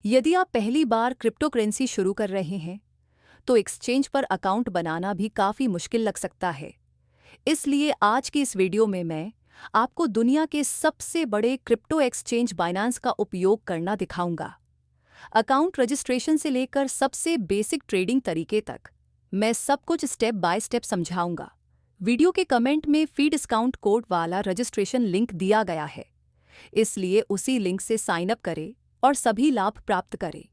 यदि आप पहली बार क्रिप्टो करेंसी शुरू कर रहे हैं, तो एक्सचेंज पर अकाउंट बनाना भी काफ़ी मुश्किल लग सकता है। इसलिए आज की इस वीडियो में मैं आपको दुनिया के सबसे बड़े क्रिप्टो एक्सचेंज बाइनेंस का उपयोग करना दिखाऊंगा। अकाउंट रजिस्ट्रेशन से लेकर सबसे बेसिक ट्रेडिंग तरीके तक मैं सब कुछ स्टेप बाय स्टेप समझाऊंगा। वीडियो के कमेंट में फी डिस्काउंट कोड वाला रजिस्ट्रेशन लिंक दिया गया है, इसलिए उसी लिंक से साइन अप करें और सभी लाभ प्राप्त करें।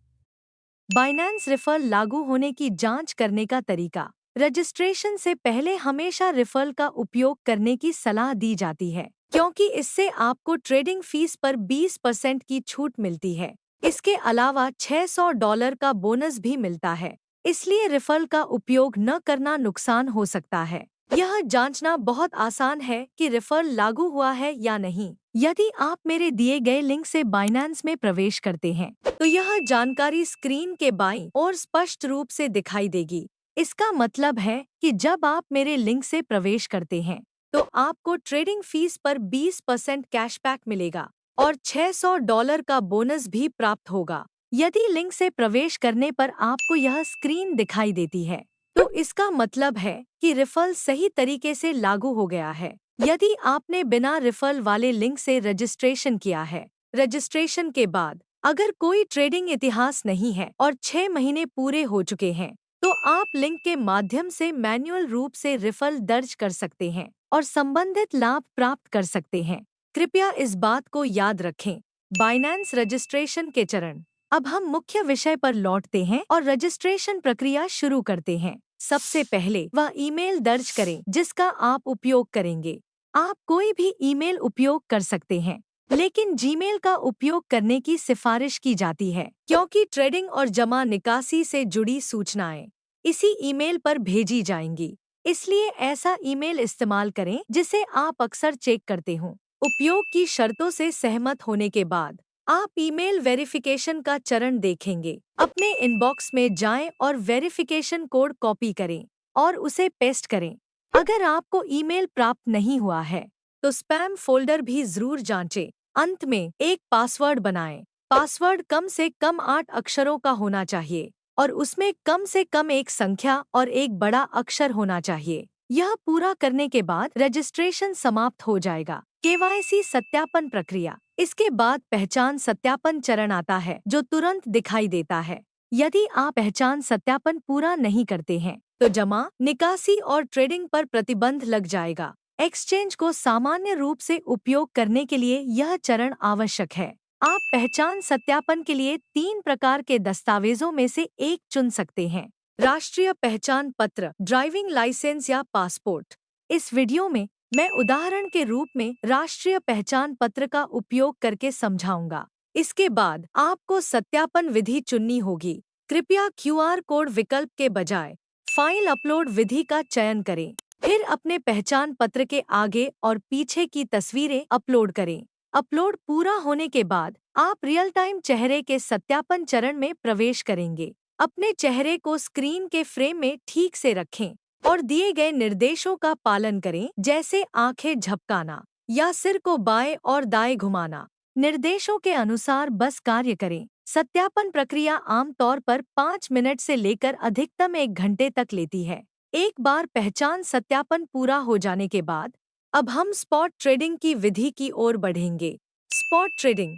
बाइनेंस रिफर लागू होने की जांच करने का तरीका। रजिस्ट्रेशन से पहले हमेशा रिफर का उपयोग करने की सलाह दी जाती है, क्योंकि इससे आपको ट्रेडिंग फीस पर 20% की छूट मिलती है। इसके अलावा $600 का बोनस भी मिलता है, इसलिए रिफर का उपयोग न करना नुकसान हो सकता है। यह जांचना बहुत आसान है कि रिफर लागू हुआ है या नहीं। यदि आप मेरे दिए गए लिंक से बाइनेंस में प्रवेश करते हैं, तो यह जानकारी स्क्रीन के बाईं ओर स्पष्ट रूप से दिखाई देगी। इसका मतलब है कि जब आप मेरे लिंक से प्रवेश करते हैं, तो आपको ट्रेडिंग फीस पर 20% कैशबैक मिलेगा और $600 का बोनस भी प्राप्त होगा। यदि लिंक से प्रवेश करने पर आपको यह स्क्रीन दिखाई देती है, तो इसका मतलब है कि रिफर सही तरीके से लागू हो गया है। यदि आपने बिना रिफर वाले लिंक से रजिस्ट्रेशन किया है, रजिस्ट्रेशन के बाद अगर कोई ट्रेडिंग इतिहास नहीं है और 6 महीने पूरे हो चुके हैं, तो आप लिंक के माध्यम से मैन्युअल रूप से रिफर दर्ज कर सकते हैं और संबंधित लाभ प्राप्त कर सकते हैं। कृपया इस बात को याद रखें। बाइनेंस रजिस्ट्रेशन के चरण। अब हम मुख्य विषय पर लौटते हैं और रजिस्ट्रेशन प्रक्रिया शुरू करते हैं। सबसे पहले वह ईमेल दर्ज करें जिसका आप उपयोग करेंगे। आप कोई भी ईमेल उपयोग कर सकते हैं, लेकिन जीमेल का उपयोग करने की सिफारिश की जाती है, क्योंकि ट्रेडिंग और जमा निकासी से जुड़ी सूचनाएं इसी ईमेल पर भेजी जाएंगी। इसलिए ऐसा ईमेल इस्तेमाल करें जिसे आप अक्सर चेक करते हों। उपयोग की शर्तों से सहमत होने के बाद आप ईमेल वेरिफिकेशन का चरण देखेंगे। अपने इनबॉक्स में जाएं और वेरिफिकेशन कोड कॉपी करें और उसे पेस्ट करें। अगर आपको ईमेल प्राप्त नहीं हुआ है, तो स्पैम फोल्डर भी जरूर जांचें। अंत में एक पासवर्ड बनाएं। पासवर्ड कम से कम 8 अक्षरों का होना चाहिए और उसमें कम से कम एक संख्या और एक बड़ा अक्षर होना चाहिए। यह पूरा करने के बाद रजिस्ट्रेशन समाप्त हो जाएगा। केवाईसी सत्यापन प्रक्रिया। इसके बाद पहचान सत्यापन चरण आता है, जो तुरंत दिखाई देता है। यदि आप पहचान सत्यापन पूरा नहीं करते हैं, तो जमा, निकासी और ट्रेडिंग पर प्रतिबंध लग जाएगा। एक्सचेंज को सामान्य रूप से उपयोग करने के लिए यह चरण आवश्यक है। आप पहचान सत्यापन के लिए 3 प्रकार के दस्तावेजों में से एक चुन सकते हैं। राष्ट्रीय पहचान पत्र, ड्राइविंग लाइसेंस या पासपोर्ट। इस वीडियो में मैं उदाहरण के रूप में राष्ट्रीय पहचान पत्र का उपयोग करके समझाऊंगा। इसके बाद आपको सत्यापन विधि चुननी होगी। कृपया क्यूआर कोड विकल्प के बजाय फाइल अपलोड विधि का चयन करें। फिर अपने पहचान पत्र के आगे और पीछे की तस्वीरें अपलोड करें। अपलोड पूरा होने के बाद आप रियल टाइम चेहरे के सत्यापन चरण में प्रवेश करेंगे। अपने चेहरे को स्क्रीन के फ्रेम में ठीक से रखें और दिए गए निर्देशों का पालन करें, जैसे आंखें झपकाना या सिर को बाएं और दाएं घुमाना। निर्देशों के अनुसार बस कार्य करें। सत्यापन प्रक्रिया आमतौर पर 5 मिनट से लेकर अधिकतम 1 घंटे तक लेती है। एक बार पहचान सत्यापन पूरा हो जाने के बाद अब हम स्पॉट ट्रेडिंग की विधि की ओर बढ़ेंगे। Spot trading.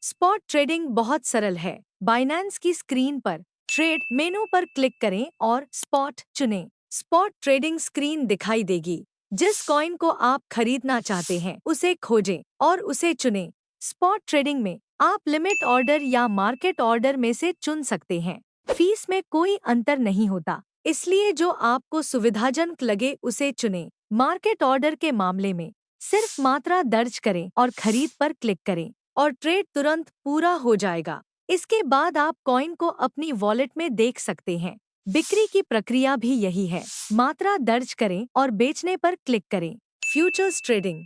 स्पॉट ट्रेडिंग बहुत सरल है। बाइनेंस की स्क्रीन पर ट्रेड मेनू पर क्लिक करें और स्पॉट चुनें। स्पॉट ट्रेडिंग स्क्रीन दिखाई देगी। जिस कॉइन को आप खरीदना चाहते हैं उसे खोजें और उसे चुनें। स्पॉट ट्रेडिंग में आप लिमिट ऑर्डर या मार्केट ऑर्डर में से चुन सकते हैं। फीस में कोई अंतर नहीं होता, इसलिए जो आपको सुविधाजनक लगे उसे चुनें। मार्केट ऑर्डर के मामले में सिर्फ मात्रा दर्ज करें और खरीद पर क्लिक करें और ट्रेड तुरंत पूरा हो जाएगा। इसके बाद आप कॉइन को अपनी वॉलेट में देख सकते हैं। बिक्री की प्रक्रिया भी यही है। मात्रा दर्ज करें और बेचने पर क्लिक करें। Futures trading.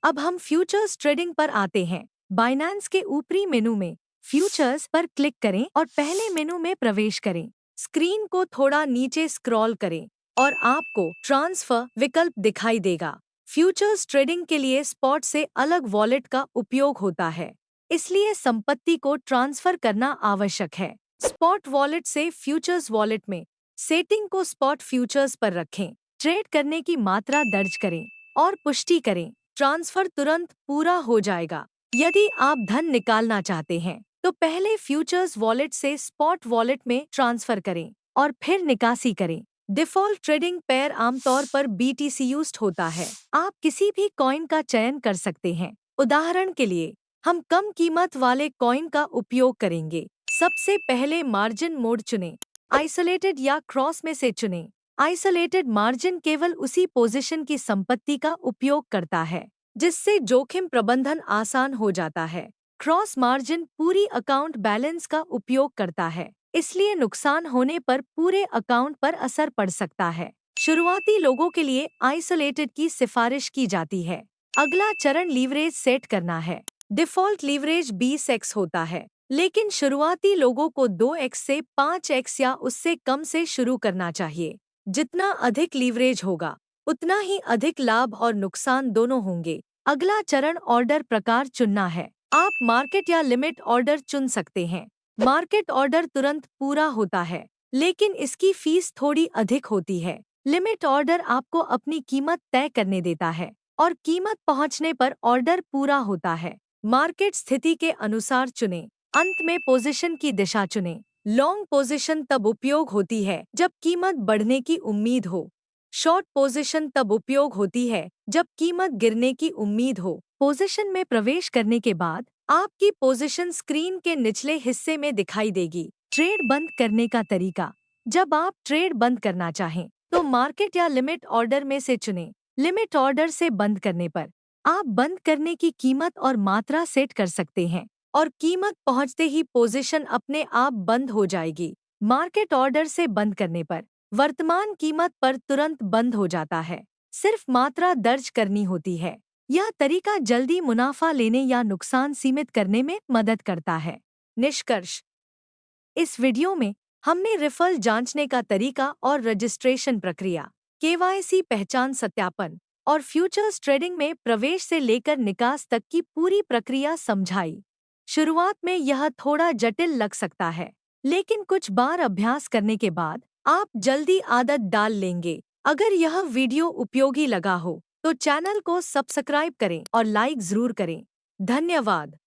अब हम फ्यूचर्स ट्रेडिंग पर आते हैं। बाइनेंस के ऊपरी मेनू में फ्यूचर्स पर क्लिक करें और पहले मेनू में प्रवेश करें। स्क्रीन को थोड़ा नीचे स्क्रॉल करें और आपको ट्रांसफर विकल्प दिखाई देगा। फ्यूचर्स ट्रेडिंग के लिए स्पॉट से अलग वॉलेट का उपयोग होता है। इसलिए संपत्ति को ट्रांसफर करना आवश्यक है। स्पॉट वॉलेट से फ्यूचर्स वॉलेट में सेटिंग को स्पॉट फ्यूचर्स पर रखें। ट्रेड करने की मात्रा दर्ज करें और पुष्टि करें। ट्रांसफर तुरंत पूरा हो जाएगा। यदि आप धन निकालना चाहते हैं तो पहले फ्यूचर्स वॉलेट से स्पॉट वॉलेट में ट्रांसफर करें और फिर निकासी करें। डिफॉल्ट ट्रेडिंग पेयर आमतौर पर BTC यूज्ड होता है। आप किसी भी कॉइन का चयन कर सकते हैं। उदाहरण के लिए हम कम कीमत वाले कॉइन का उपयोग करेंगे। सबसे पहले मार्जिन मोड चुनें। आइसोलेटेड या क्रॉस में से चुनें। आइसोलेटेड मार्जिन केवल उसी पोजीशन की संपत्ति का उपयोग करता है जिससे जोखिम प्रबंधन आसान हो जाता है। क्रॉस मार्जिन पूरी अकाउंट बैलेंस का उपयोग करता है, इसलिए नुकसान होने पर पूरे अकाउंट पर असर पड़ सकता है। शुरुआती लोगों के लिए आइसोलेटेड की सिफारिश की जाती है। अगला चरण लीवरेज सेट करना है। डिफॉल्ट लीवरेज 20x होता है, लेकिन शुरुआती लोगों को 2x से 5x या उससे कम से शुरू करना चाहिए। जितना अधिक लीवरेज होगा उतना ही अधिक लाभ और नुकसान दोनों होंगे। अगला चरण ऑर्डर प्रकार चुनना है। आप मार्केट या लिमिट ऑर्डर चुन सकते हैं। मार्केट ऑर्डर तुरंत पूरा होता है, लेकिन इसकी फीस थोड़ी अधिक होती है। लिमिट ऑर्डर आपको अपनी कीमत तय करने देता है और कीमत पहुंचने पर ऑर्डर पूरा होता है। मार्केट स्थिति के अनुसार चुनें। अंत में पोजीशन की दिशा चुनें। लॉन्ग पोजीशन तब उपयोग होती है जब कीमत बढ़ने की उम्मीद हो। शॉर्ट पोजीशन तब उपयोग होती है जब कीमत गिरने की उम्मीद हो। पोजीशन में प्रवेश करने के बाद आपकी पोजीशन स्क्रीन के निचले हिस्से में दिखाई देगी। ट्रेड बंद करने का तरीका। जब आप ट्रेड बंद करना चाहें तो मार्केट या लिमिट ऑर्डर में से चुनें। लिमिट ऑर्डर से बंद करने पर आप बंद करने की कीमत और मात्रा सेट कर सकते हैं और कीमत पहुंचते ही पोजीशन अपने आप बंद हो जाएगी। मार्केट ऑर्डर से बंद करने पर वर्तमान कीमत पर तुरंत बंद हो जाता है। सिर्फ मात्रा दर्ज करनी होती है। यह तरीका जल्दी मुनाफा लेने या नुकसान सीमित करने में मदद करता है। निष्कर्ष। इस वीडियो में हमने रिफल जांचने का तरीका और रजिस्ट्रेशन प्रक्रिया, KYC पहचान सत्यापन और फ्यूचर्स ट्रेडिंग में प्रवेश से लेकर निकास तक की पूरी प्रक्रिया समझाई। शुरुआत में यह थोड़ा जटिल लग सकता है, लेकिन कुछ बार अभ्यास करने के बाद आप जल्दी आदत डाल लेंगे। अगर यह वीडियो उपयोगी लगा हो तो चैनल को सब्सक्राइब करें और लाइक जरूर करें। धन्यवाद।